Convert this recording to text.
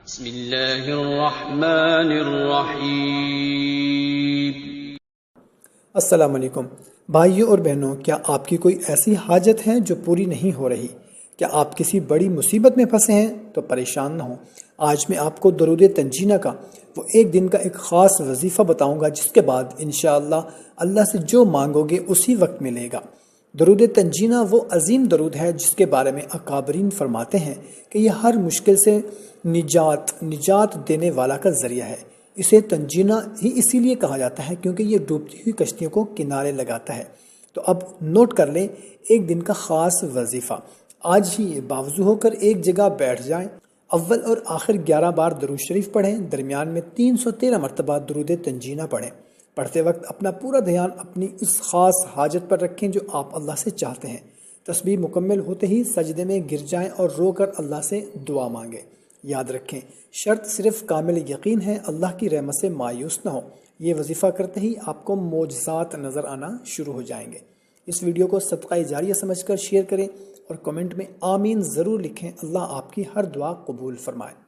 بسم اللہ الرحمن الرحیم۔ السلام علیکم بھائیوں اور بہنوں، کیا آپ کی کوئی ایسی حاجت ہے جو پوری نہیں ہو رہی؟ کیا آپ کسی بڑی مصیبت میں پھنسے ہیں؟ تو پریشان نہ ہوں، آج میں آپ کو درود تنجینہ کا وہ ایک دن کا ایک خاص وظیفہ بتاؤں گا، جس کے بعد انشاءاللہ اللہ سے جو مانگو گے اسی وقت ملے گا۔ درود تنجینہ وہ عظیم درود ہے جس کے بارے میں اکابرین فرماتے ہیں کہ یہ ہر مشکل سے نجات دینے والا کا ذریعہ ہے۔ اسے تنجینہ ہی اسی لیے کہا جاتا ہے کیونکہ یہ ڈوبتی ہوئی کشتیوں کو کنارے لگاتا ہے۔ تو اب نوٹ کر لیں ایک دن کا خاص وظیفہ۔ آج ہی باوضو ہو کر ایک جگہ بیٹھ جائیں، اول اور آخر 11 بار درود شریف پڑھیں، درمیان میں 313 مرتبہ درود تنجینہ پڑھیں۔ پڑھتے وقت اپنا پورا دھیان اپنی اس خاص حاجت پر رکھیں جو آپ اللہ سے چاہتے ہیں۔ تسبیح مکمل ہوتے ہی سجدے میں گر جائیں اور رو کر اللہ سے دعا مانگیں۔ یاد رکھیں، شرط صرف کامل یقین ہے، اللہ کی رحمت سے مایوس نہ ہو۔ یہ وظیفہ کرتے ہی آپ کو معجزات نظر آنا شروع ہو جائیں گے۔ اس ویڈیو کو صدقہ جاریہ سمجھ کر شیئر کریں اور کمنٹ میں آمین ضرور لکھیں۔ اللہ آپ کی ہر دعا قبول فرمائے۔